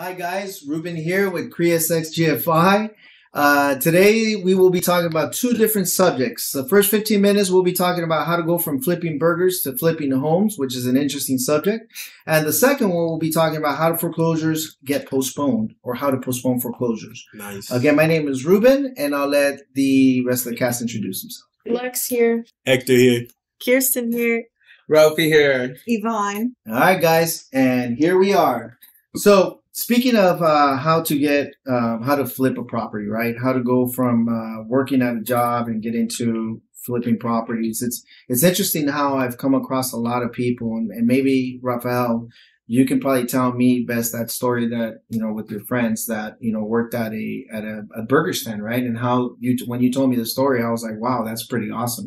Hi guys, Ruben here with CreaSX GFI. Today we will be talking about two different subjects. The first 15 minutes we'll be talking about how to go from flipping burgers to flipping homes, which is an interesting subject. And the second one we'll be talking about how foreclosures get postponed or how to postpone foreclosures. Nice. Again, my name is Ruben and I'll let the rest of the cast introduce themselves. Lex here. Hector here. Kirsten here. Ralphie here. Yvonne. All right, guys, and here we are. So speaking of how to flip a property, right? How to go from working at a job and get into flipping properties. It's interesting how I've come across a lot of people, and maybe Rafael, you can probably tell me best that story that, with your friends that, worked at a burger stand, right? And how when you told me the story, I was like, wow, that's pretty awesome.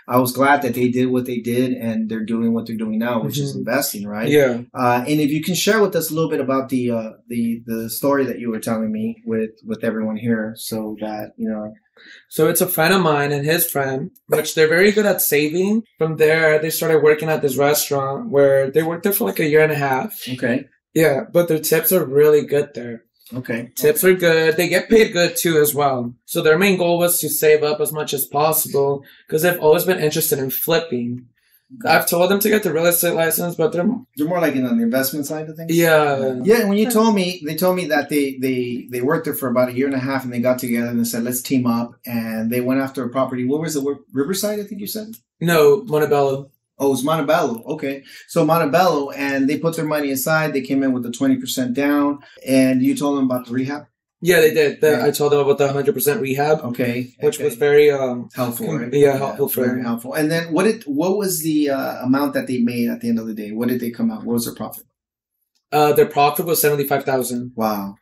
I was glad that they did what they did and they're doing what they're doing now, which is investing, right? Yeah. And if you can share with us a little bit about the story that you were telling me with everyone here, so that, So it's a friend of mine and his friend, which they're very good at saving. From there, they started working at this restaurant where they worked there for like a year and a half. Okay. Yeah, but their tips are really good there. Okay. Tips are good. They get paid good too as well. So their main goal was to save up as much as possible because they've always been interested in flipping. I've told them to get the real estate license, but they're more like on the investment side of things. Yeah. Yeah. And when you told me, they told me that they worked there for about a year and a half, and they got together and they said, let's team up, and they went after a property. What was it? Riverside, I think you said. No, Montebello. Oh, it's Montebello. Okay. So Montebello, and they put their money aside. They came in with the 20% down, and you told them about the rehab. Yeah, they did. I told them about the 100% rehab. Okay. Which was very helpful, right? Yeah, helpful for very helpful. And then what was the amount that they made at the end of the day? What did they come out? What was their profit? Their profit was $75,000. Wow.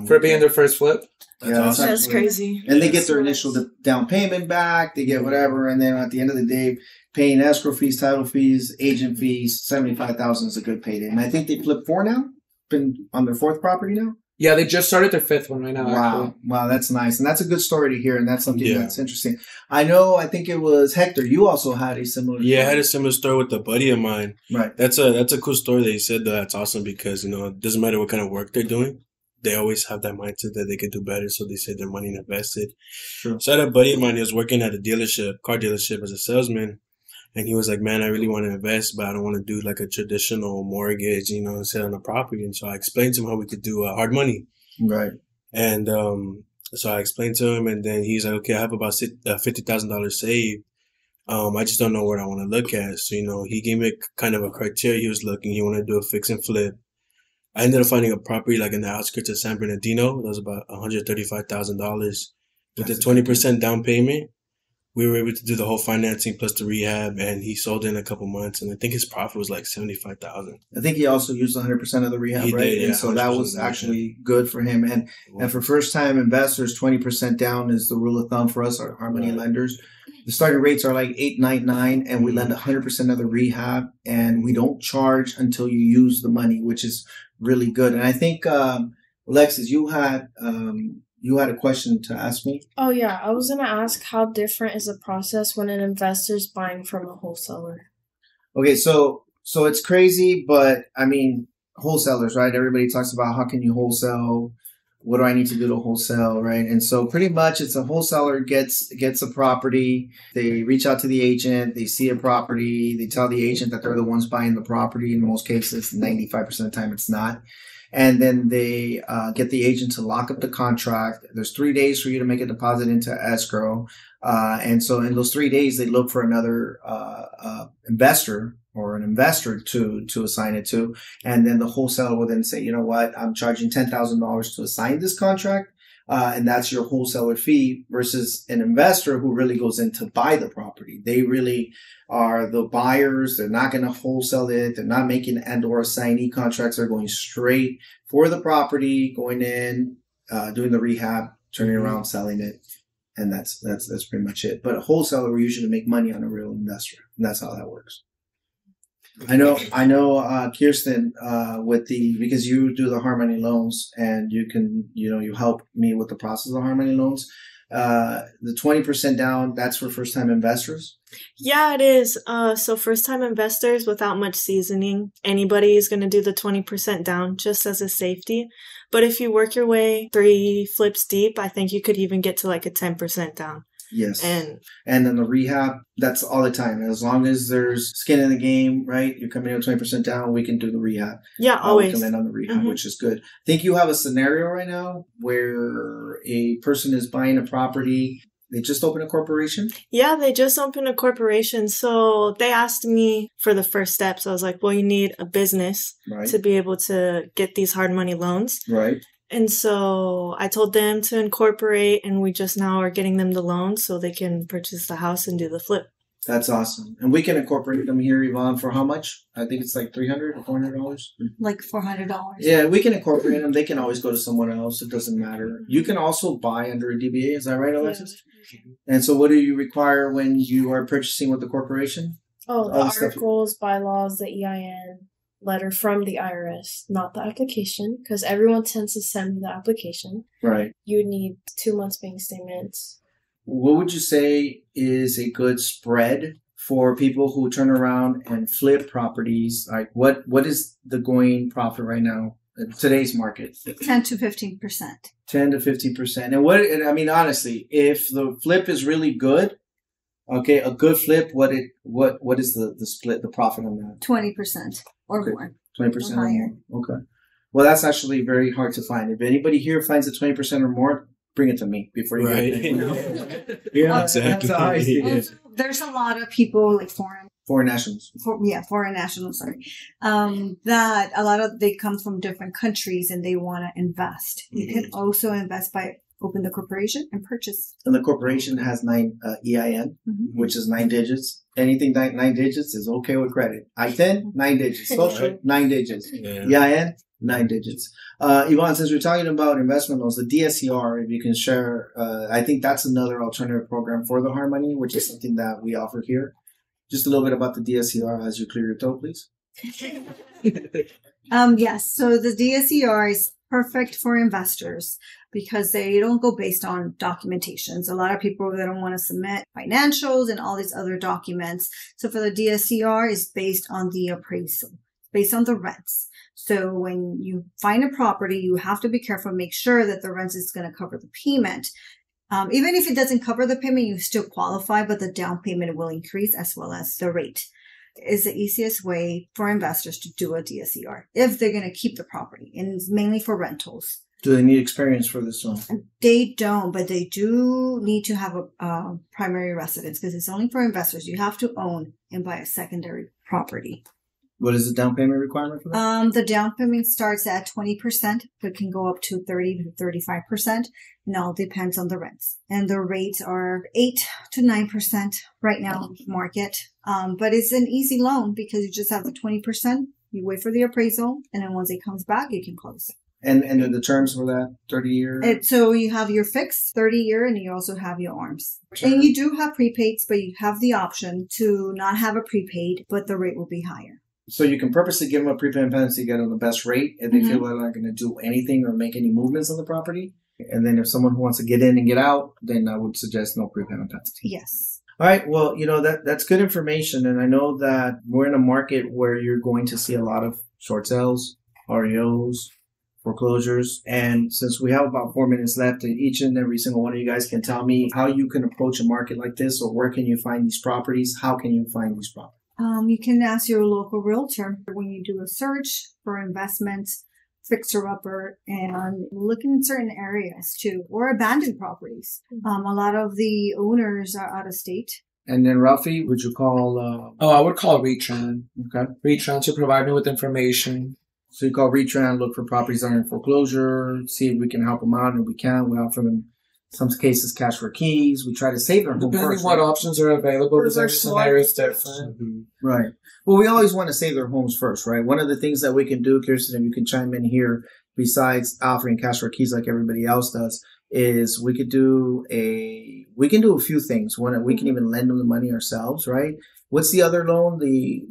For being their first flip. That's crazy. And they get their initial down payment back. They get whatever, and then at the end of the day, paying escrow fees, title fees, agent fees, $75,000 is a good payday. And I think they flipped 4 now. Been on their 4th property now. Yeah, they just started their 5th one right now. Wow. Actually. Wow, that's nice. And that's a good story to hear. And that's something that's interesting. I think it was Hector. You also had a similar story. Yeah, I had a similar story with a buddy of mine. Right. That's a cool story that you said. That's awesome because, it doesn't matter what kind of work they're doing. They always have that mindset that they could do better. So they save their money and invest it. Sure. So I had a buddy of mine. He was working at a car dealership as a salesman. And he was like, man, I really want to invest, but I don't want to do like a traditional mortgage, and sit on a property. And so I explained to him how we could do hard money. Right. And so I explained to him, and then he's like, okay, I have about $50,000 saved. I just don't know what I want to look at. So, he gave me kind of a criteria he was looking. He wanted to do a fix and flip. I ended up finding a property like in the outskirts of San Bernardino. That was about $135,000 with a 20% down payment. We were able to do the whole financing plus the rehab, and he sold in a couple months. And I think his profit was like $75,000. I think he also used 100% of the rehab, he right? Did, yeah, and so that was actually good for him. And for first-time investors, 20% down is the rule of thumb for us, our money lenders. The starting rates are like 899, and we lend 100% of the rehab, and we don't charge until you use the money, which is really good. And I think, Alexis, you had a question to ask me? Oh, yeah. I was going to ask, how different is the process when an investor's buying from a wholesaler? Okay, so it's crazy, but I mean, wholesalers, right? Everybody talks about how can you wholesale? What do I need to do to wholesale, right? And so pretty much it's a wholesaler gets a property. They reach out to the agent. They see a property. They tell the agent that they're the ones buying the property. In most cases, 95% of the time it's not. And then they get the agent to lock up the contract. There's 3 days for you to make a deposit into escrow. And so in those 3 days, they look for another investor or an investor to assign it to. And then the wholesaler will then say, you know what, I'm charging $10,000 to assign this contract. And that's your wholesaler fee versus an investor who really goes in to buy the property. They really are the buyers. They're not going to wholesale it. They're not making and/or assignee contracts. They're going straight for the property, going in, doing the rehab, turning around, selling it. And that's pretty much it. But a wholesaler will usually make money on a real investor. And that's how that works. I know, Kirsten, because you do the Harmony loans and you help me with the process of Harmony loans. The 20% down, that's for first time investors. Yeah, it is. So first time investors without much seasoning, anybody is going to do the 20% down just as a safety. But if you work your way 3 flips deep, I think you could even get to like a 10% down. Yes. And then the rehab, that's all the time. As long as there's skin in the game, right? You're coming in 20% down, we can do the rehab. Yeah, always. We come in on the rehab, which is good. I think you have a scenario right now where a person is buying a property. They just opened a corporation? Yeah, they just opened a corporation. So they asked me for the first steps. I was like, well, you need a business to be able to get these hard money loans. Right. And so I told them to incorporate, and we just now are getting them the loan so they can purchase the house and do the flip. That's awesome. And we can incorporate them here, Yvonne, for how much? I think it's like $300 or $400. Like $400. Yeah, we can incorporate them. They can always go to someone else. It doesn't matter. You can also buy under a DBA. Is that right, Alexis? Yeah. And so what do you require when you are purchasing with the corporation? Oh, the articles, bylaws, the EIN letter from the IRS, not the application, because everyone tends to send me the application. Right. You would need 2 months bank statements. What would you say is a good spread for people who turn around and flip properties? Like what is the going profit right now in today's market? 10 to 15%. 10 to 15%. And I mean, honestly, if the flip is really good, okay, a good flip, what is the split, the profit on that? 20% or more. 20% or more. Okay. Well, that's actually very hard to find. If anybody here finds it 20% or more, bring it to me before you get it. Yeah, exactly. That's how I see it. There's a lot of people like foreign nationals. Foreign nationals, sorry. That a lot of, they come from different countries and they want to invest. You can also invest by open the corporation and purchase. And the corporation has 9 EIN, which is 9 digits. Anything 9 digits is okay with credit. I-10, 9 digits. Social, 9 digits. Yeah. EIN, 9 digits. Yvonne, since we're talking about investment loans, the DSCR, if you can share, I think that's another alternative program for the hard money, which is something that we offer here. Just a little bit about the DSCR as you clear your throat, please. Yes. So the DSCR is perfect for investors because they don't go based on documentations. A lot of people, they don't want to submit financials and all these other documents. So for the DSCR, is based on the appraisal, based on the rents. So when you find a property, you have to be careful and make sure that the rent is going to cover the payment. Even if it doesn't cover the payment, you still qualify, but the down payment will increase as well as the rate. Is the easiest way for investors to do a DSCR if they're going to keep the property, and it's mainly for rentals. Do they need experience for this one? They don't, but they do need to have a primary residence because it's only for investors. You have to own and buy a secondary property. What is the down payment requirement for that? The down payment starts at 20%, but can go up to 30 to 35%. And all depends on the rents. And the rates are 8 to 9% right now in the market. But it's an easy loan because you just have the 20%. You wait for the appraisal, and then once it comes back, you can close. And the terms for that 30-year? So you have your fixed 30-year, and you also have your ARMs. Sure. And you do have prepaids, but you have the option to not have a prepaid, but the rate will be higher. So you can purposely give them a prepayment penalty to get them the best rate if they feel they're not going to do anything or make any movements on the property. And then if someone who wants to get in and get out, then I would suggest no prepayment penalty. Yes. All right. Well, that's good information. And I know that we're in a market where you're going to see a lot of short sales, REOs, foreclosures. And since we have about 4 minutes left, each and every single one of you guys can tell me how you can approach a market like this, or where can you find these properties? How can you find these properties? You can ask your local realtor when you do a search for investments, fixer-upper, and look in certain areas too, or abandoned properties. A lot of the owners are out of state. And then Ralphie, would you call? I would call Retran. Okay. Retran to provide me with information. So you call Retran, look for properties that are in foreclosure, see if we can help them out, and if we can, we offer them, some cases, cash for keys. We try to save their home Depending first. What options are available, because every scenario is different. Right. Well, we always want to save their homes first, right? One of the things that we can do, Kirsten, and you can chime in here, besides offering cash for keys like everybody else does, is we can do a few things. One, we can even lend them the money ourselves, right? What's the other loan? The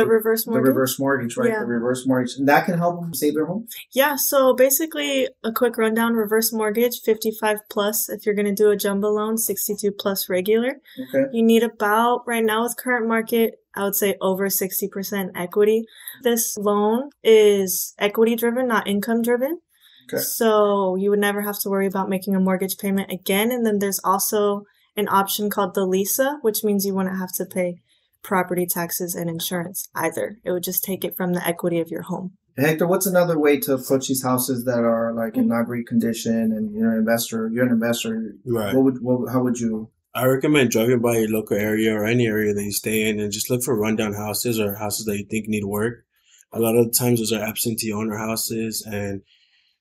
reverse the mortgage. reverse mortgage, right? Yeah. The reverse mortgage. And that can help them save their home? Yeah, so basically a quick rundown, reverse mortgage, 55 plus if you're going to do a jumbo loan, 62 plus regular. Okay. You need about, right now with current market, I would say over 60% equity. This loan is equity driven, not income driven. Okay. So you would never have to worry about making a mortgage payment again. And then there's also an option called the LISA, which means you wouldn't have to pay property taxes and insurance either. It would just take it from the equity of your home. Hector, what's another way to approach these houses that are like in not great condition and you're an investor? Right. How would you? I recommend driving by your local area or any area that you stay in and just look for rundown houses or houses that you think need work. A lot of the times those are absentee owner houses, and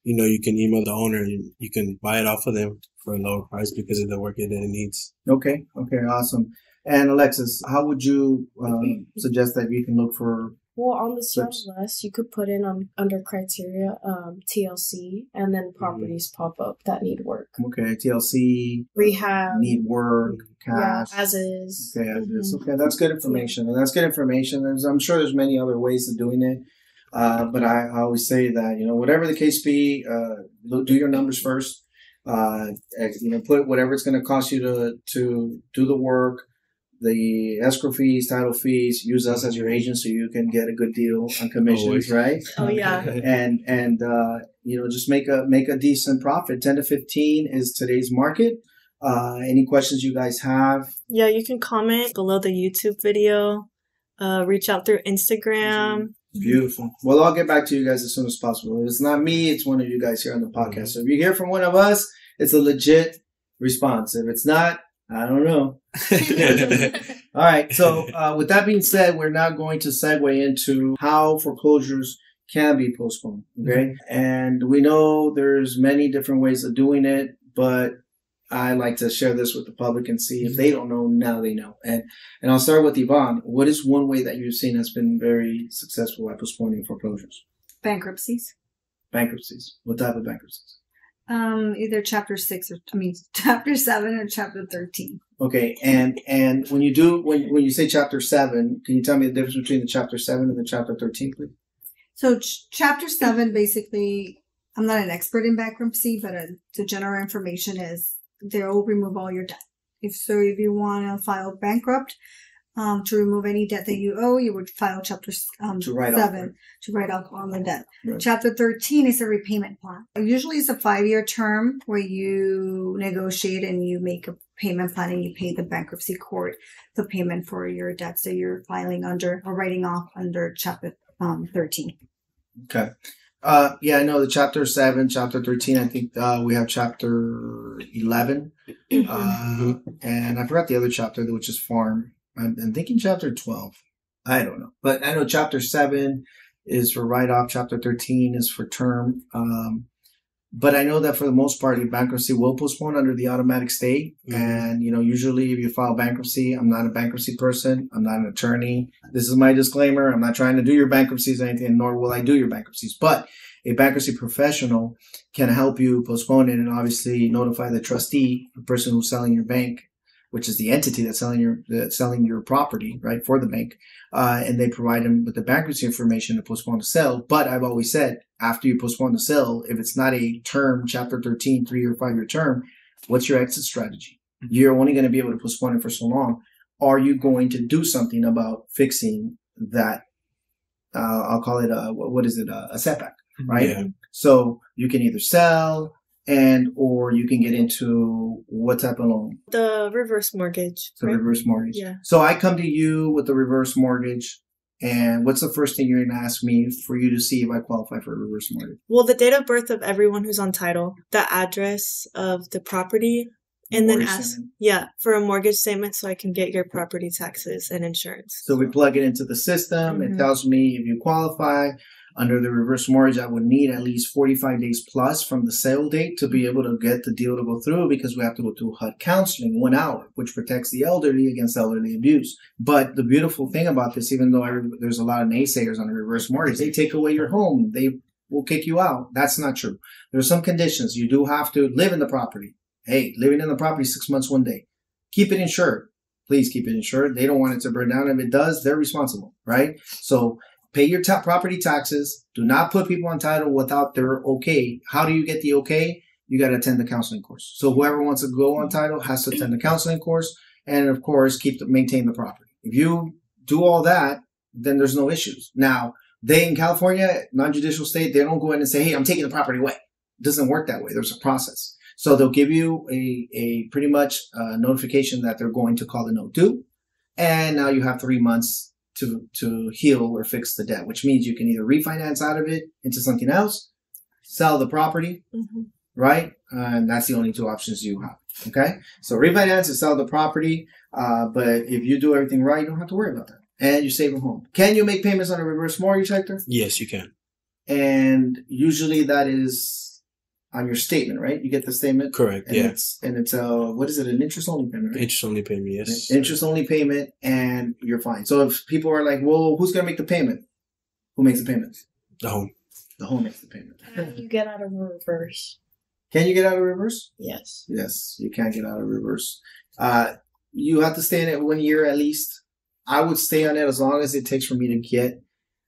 you can email the owner and you can buy it off of them for a lower price because of the work that it needs. Okay, awesome. And Alexis, how would you suggest that you can look for? Well, on the Flips. CMLS, you could put in under criteria TLC, and then properties pop up that need work. Okay, TLC, Rehab, need work, yeah, cash. as is. Okay, as is. Okay, that's good information. And that's good information. I'm sure there's many other ways of doing it. But I always say that, whatever the case be, do your numbers first. Put whatever it's going to cost you to do the work, the escrow fees, title fees. Use us as your agent so you can get a good deal on commissions, Always. right? Oh, yeah. And just make a decent profit. 10 to 15 is today's market. Any questions you guys have? Yeah, you can comment below the YouTube video, reach out through Instagram. Beautiful. Well, I'll get back to you guys as soon as possible. If it's not me, it's one of you guys here on the podcast. So if you hear from one of us, it's a legit response. If it's not, I don't know. All right. So with that being said, we're now going to segue into how foreclosures can be postponed. Okay. And we know there's many different ways of doing it, but I like to share this with the public and see if they don't know, now they know. And I'll start with Yvonne. What is one way that you've seen has been very successful at postponing foreclosures? Bankruptcies. Bankruptcies. What type of bankruptcies? Either chapter 7 or chapter 13. Okay. And when you say chapter 7, can you tell me the difference between the chapter 7 and the chapter 13, please? So chapter 7, basically, I'm not an expert in bankruptcy, but the general information is they'll remove all your debt. If you want to file bankrupt, to remove any debt that you owe, you would file chapter 7 to write off on the debt. Right. Chapter 13 is a repayment plan. Usually it's a 5-year term where you negotiate and you make a payment plan and you pay the bankruptcy court the payment for your debts that you're filing under or writing off under chapter 13. Okay. I know the chapter 7, chapter 13, I think we have chapter 11. And I forgot the other chapter, which is farm. I'm thinking chapter 12. I don't know. But I know chapter 7 is for write-off. Chapter 13 is for term. But I know that for the most part, your bankruptcy will postpone under the automatic stay. And, usually if you file bankruptcy, I'm not a bankruptcy person. I'm not an attorney. This is my disclaimer. I'm not trying to do your bankruptcies or anything, nor will I do your bankruptcies. But a bankruptcy professional can help you postpone it and obviously notify the trustee, the person who's selling your bank, which is the entity that's selling your property, right, for the bank. And they provide them with the bankruptcy information to postpone the sale. But I've always said, after you postpone the sale, if it's not a term, chapter 13, 3 or 5 year term, what's your exit strategy? You're only going to be able to postpone it for so long. Are you going to do something about fixing that? I'll call it a setback, right? Yeah. So you can either sell or you can get into what type of loan? The reverse mortgage. The reverse mortgage. Yeah. So I come to you with the reverse mortgage. And what's the first thing you're going to ask me for you to see if I qualify for a reverse mortgage? Well, the date of birth of everyone who's on title, the address of the property, and then ask, for a mortgage statement so I can get your property taxes and insurance. So we plug it into the system. It tells me if you qualify under the reverse mortgage. I would need at least 45 days plus from the sale date to be able to get the deal to go through, because we have to go through HUD counseling 1 hour, which protects the elderly against elderly abuse. But the beautiful thing about this, even though there's a lot of naysayers on the reverse mortgage, they take away your home. They will kick you out. That's not true. There are some conditions. You do have to live in the property. Hey, living in the property 6 months, 1 day. Keep it insured. please keep it insured. They don't want it to burn down. If it does, they're responsible, right? So pay your property taxes. Do not put people on title without their okay. How do you get the okay? You got to attend the counseling course. So whoever wants to go on title has to attend the counseling course, and of course, maintain the property. If you do all that, then there's no issues. Now, they in California, non-judicial state, they don't go in and say, hey, I'm taking the property away. It doesn't work that way. There's a process. So they'll give you a pretty much notification that they're going to call the note due. And now you have 3 months to heal or fix the debt, which means you can either refinance out of it into something else, sell the property, right? And that's the only two options you have. Okay. So refinance or sell the property. But if you do everything right, you don't have to worry about that. And you save a home. Can you make payments on a reverse mortgage, Hector? Yes, you can. And usually that is on your statement, right? You get the statement. Correct. And Yeah. It's what is it? An interest only payment, right? Interest only payment. Yes. Interest only payment, and you're fine. So if people are like, well, who's going to make the payment? Who makes the payment? The home. The home makes the payment. Can you get out of reverse? Can you get out of reverse? Yes. Yes, you can get out of reverse. You have to stay in it 1 year at least. I would stay on it as long as it takes for me to get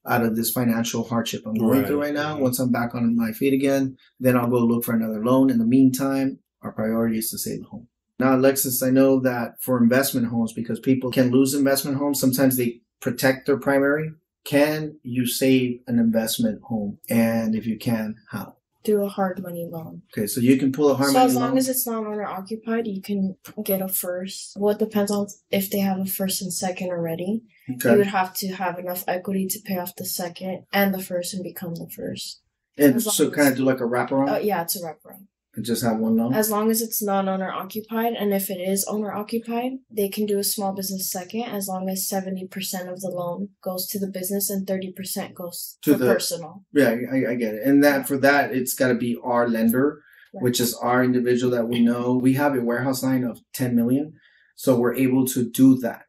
out of this financial hardship I'm going through right now. Once I'm back on my feet again, then I'll go look for another loan. In the meantime, our priority is to save the home. Now, Alexis, I know that for investment homes, because people can lose investment homes, sometimes they protect their primary. Can you save an investment home? And if you can, how? Do a hard money loan. Okay, so you can pull a hard So money as long loan. as it's not owner occupied, you can get a first. Well, it depends on if they have a first and second already. Okay. You would have to have enough equity to pay off the second and the first and become the first. And as long so as- kind of do like a wraparound Yeah, it's a wraparound. and just have one loan? As long as it's not owner occupied, and if it is owner occupied, they can do a small business second as long as 70% of the loan goes to the business and 30% goes To to the- personal. Yeah, I get it. And that for that, it's got to be our lender, Right. which is our individual that we know. We have a warehouse line of 10 million. So we're able to do that.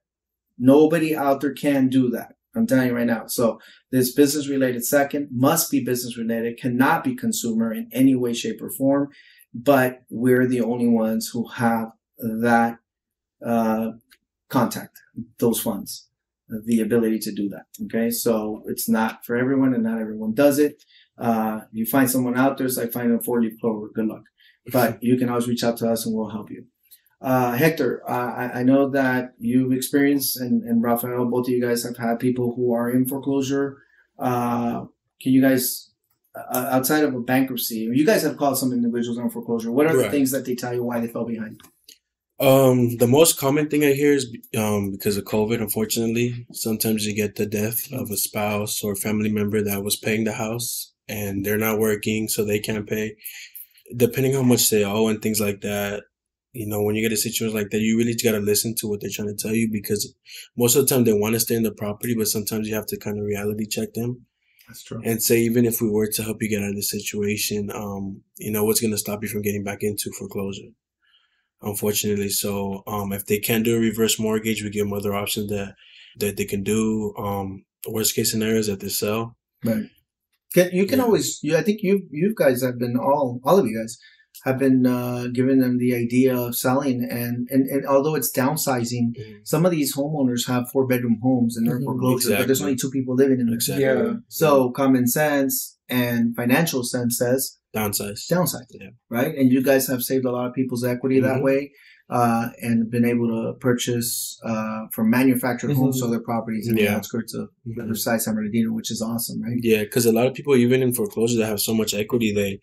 Nobody out there can do that. I'm telling you right now. So this business related second must be business related, cannot be consumer in any way, shape, or form. But we're the only ones who have that contact, those funds, the ability to do that. Okay. So it's not for everyone and not everyone does it. You find someone out there, it's like finding a 4-leaf clover. Good luck. But you can always reach out to us and we'll help you. Hector, I know that you've experienced, and Rafael, both of you guys have had people who are in foreclosure. Can you guys, outside of a bankruptcy, you guys have called some individuals on foreclosure. What are the things that they tell you why they fell behind? The most common thing I hear is because of COVID, unfortunately. Sometimes you get the death of a spouse or family member that was paying the house and they're not working, so they can't pay. Depending on how much they owe and things like that, you know, when you get a situation like that, you really got to listen to what they're trying to tell you, because most of the time they want to stay in the property, but sometimes you have to kind of reality check them. That's true. And say, even if we were to help you get out of the situation, you know, what's going to stop you from getting back into foreclosure? Unfortunately. So, if they can't do a reverse mortgage, we give them other options that they can do. Worst case scenario is that they sell. Right. You can always, I think you guys have been, all of you guys have been giving them the idea of selling. And although it's downsizing, some of these homeowners have 4-bedroom homes and they're foreclosure, but there's only 2 people living in them. Exactly. Yeah. So common sense and financial sense says Downsize. Yeah. Right? And you guys have saved a lot of people's equity that way, and been able to purchase from manufactured homes, so their properties in the outskirts of Riverside, San Bernardino, which is awesome, right? Yeah, because a lot of people, even in foreclosure, that have so much equity, they,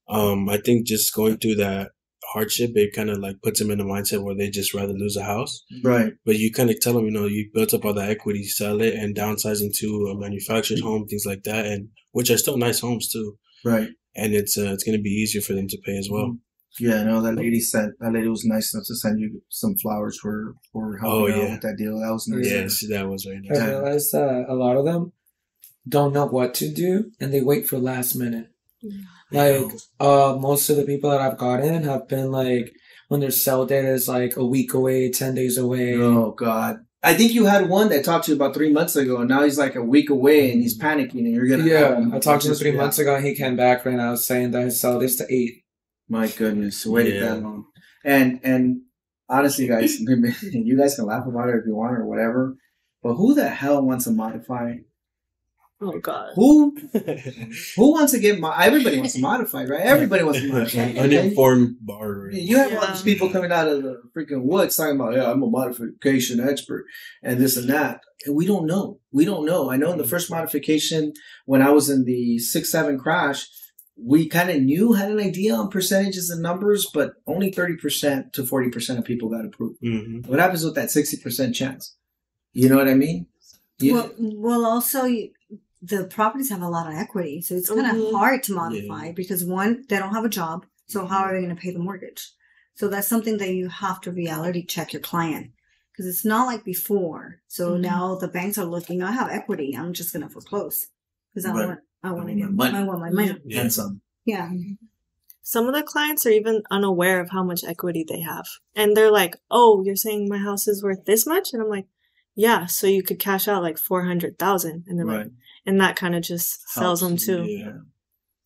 I think just going through that hardship, it kind of like puts them in a mindset where they just rather lose a house. Right. But you kind of tell them, you know, you built up all that equity, sell it, and downsize into a manufactured home, things like that, and which are still nice homes too. Right. And it's going to be easier for them to pay as well. Yeah, no, that lady was nice enough to send you some flowers for helping out with that deal. That was nice. Yes, that was very nice. I realized that a lot of them don't know what to do and they wait for last minute. Like, most of the people that I've gotten have been like, when their sell date is like a week away, 10 days away. Oh, God. I think you had one that talked to you about 3 months ago, and now he's like a week away and he's panicking, and you're going to. Yeah, I talked to him 3 months ago and he came back right now saying that his sell date's to 8. My goodness, waited that long. And honestly, guys, you guys can laugh about it if you want or whatever. But who the hell wants to modify? Oh God. Who wants to get everybody wants to modify, right? Everybody wants to modify. Uninformed borrower. You have all these people coming out of the freaking woods talking about, yeah, I'm a modification expert and this and that. And we don't know. I know in the first modification, when I was in the 6-7 crash, we kind of had an idea on percentages and numbers, but only 30% to 40% of people got approved. Mm-hmm. What happens with that 60% chance? You know what I mean? Well, also, the properties have a lot of equity, so it's kind of hard to modify because one, they don't have a job, so how are they going to pay the mortgage? So that's something that you have to reality check your client because it's not like before. So now the banks are looking, I have equity, I'm just going to foreclose because I want to get money. I want my money. Yeah. And some. Yeah. Some of the clients are even unaware of how much equity they have. And they're like, oh, you're saying my house is worth this much? And I'm like, yeah, so you could cash out like $400,000. And they're like, and that kind of just sells them too. Yeah.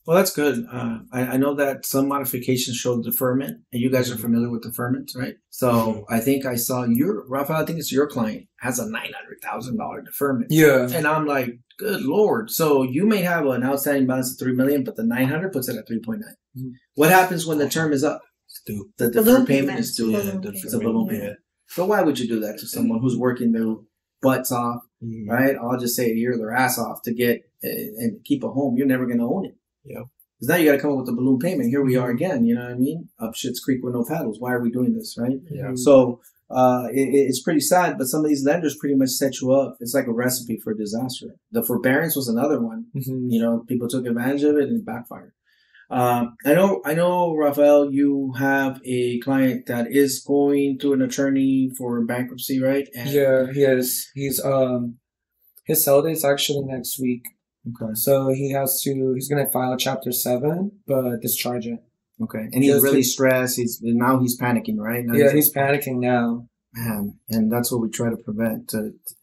Well, that's good. I know that some modifications show deferment, and you guys are familiar with deferment, right? So I think I saw Rafael, I think it's your client, has a $900,000 deferment. Yeah. And I'm like, good Lord. So you may have an outstanding balance of $3 million, but the 900 puts it at 3.9. Mm-hmm. What happens when the term is up? The deferred payment is due. It's a balloon payment. So why would you do that to someone who's working their butts off, right? I'll just say a year their ass off to get and keep a home. You're never going to own it. Yeah. Because now you got to come up with a balloon payment. Here we are again. You know what I mean? Up shit's creek with no paddles. Why are we doing this, right? Yeah. So it's pretty sad, but some of these lenders pretty much set you up. It's like a recipe for disaster. The forbearance was another one. Mm-hmm. You know, people took advantage of it and it backfired. I know, Rafael, you have a client that is going to an attorney for bankruptcy, right? And yeah, he is. He's his sale date is actually next week. Okay. So he's gonna file Chapter 7, but discharge it. Okay. And he's really stressed. He's panicking, right? Now he's panicking now. Man, and that's what we try to prevent.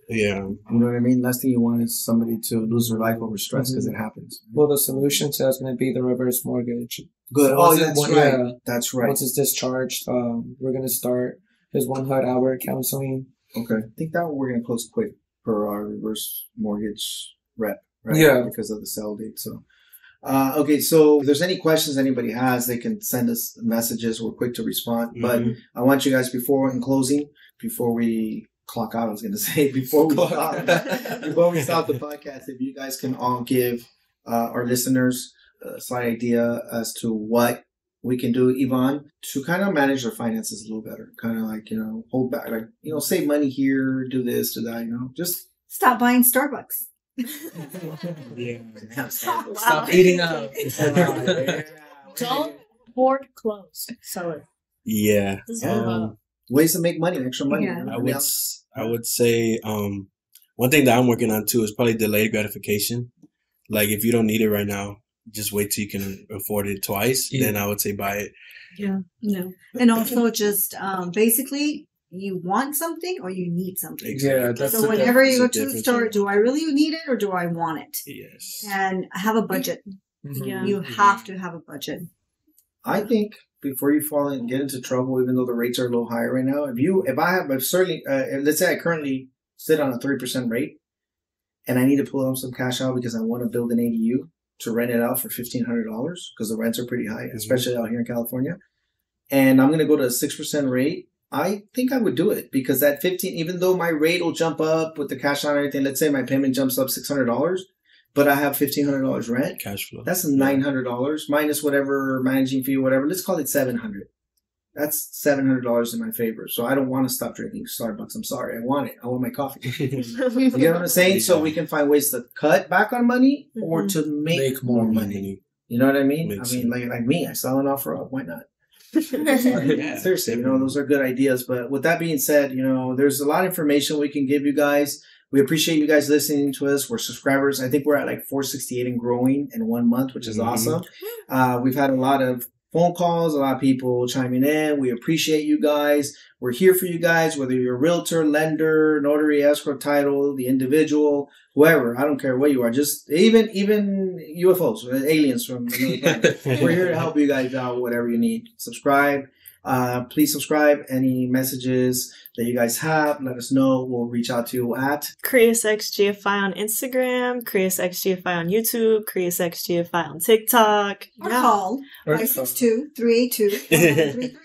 Yeah. You know what I mean? Last thing you want is somebody to lose their life over stress because it happens. Well, the solution to that is going to be the reverse mortgage. Good. So that's right. Yeah, that's right. Once it's discharged, we're going to start his 100-hour counseling. Okay. I think that one we're going to close quick for our reverse mortgage rep, right? Yeah. Because of the sale date. So, okay. So if there's any questions anybody has, they can send us messages. We're quick to respond. Mm-hmm. But I want you guys before we clock out, I was going to say, before we stop the podcast, if you guys can all give our listeners a slight idea as to what we can do, Yvonne, to kind of manage their finances a little better. Kind of like, hold back, like, save money here, do this, do that, just stop buying Starbucks. Yeah. Stop eating out. Don't hoard clothes. Sell it. Yeah. Ways to make money, extra money. Yeah. I would say one thing that I'm working on too is probably delayed gratification. Like if you don't need it right now, just wait till you can afford it twice. Yeah. Then I would say buy it. Yeah. No. And also just basically you want something or you need something. Exactly. Yeah. So whenever you go to the store, do I really need it or do I want it? Yes. And have a budget. Mm-hmm. Yeah. You have to have a budget. I think before you fall and get into trouble, even though the rates are a little higher right now, let's say I currently sit on a 3% rate and I need to pull out some cash out because I want to build an ADU to rent it out for $1,500 because the rents are pretty high, especially out here in California. And I'm going to go to a 6% rate. I think I would do it because that 15, even though my rate will jump up with the cash out and everything, let's say my payment jumps up $600, but I have $1,500 rent. Cash flow. That's $900 minus whatever managing fee or whatever. Let's call it $700. That's $700 in my favor. So I don't want to stop drinking Starbucks. I'm sorry. I want it. I want my coffee. You know what I'm saying? Yeah. So we can find ways to cut back on money or to make more money. You know what I mean? Like me, I sell an offer up. Why not? Yeah. Seriously, those are good ideas. But with that being said, there's a lot of information we can give you guys. We appreciate you guys listening to us. We're subscribers. I think we're at like 468 and growing in 1 month, which is awesome. We've had a lot of phone calls, a lot of people chiming in. We appreciate you guys. We're here for you guys, whether you're a realtor, lender, notary, escrow, title, the individual, whoever. I don't care what you are. Just even UFOs, aliens from another planet. We're here to help you guys out, whatever you need. Subscribe. Please subscribe. Any messages that you guys have, let us know. We'll reach out to you at CreusXGFI on Instagram, CreusXGFI on YouTube, CreusXGFI on TikTok. Or call 562-382-1133.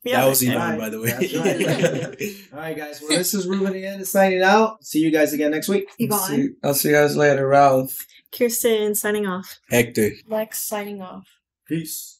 That was All Ivan, right. by the way. That's right. All right, guys. Well, this is Ruben again signing out. See you guys again next week. Yvonne. I'll see you guys later, Ralph. Kirsten signing off. Hector. Lex signing off. Peace.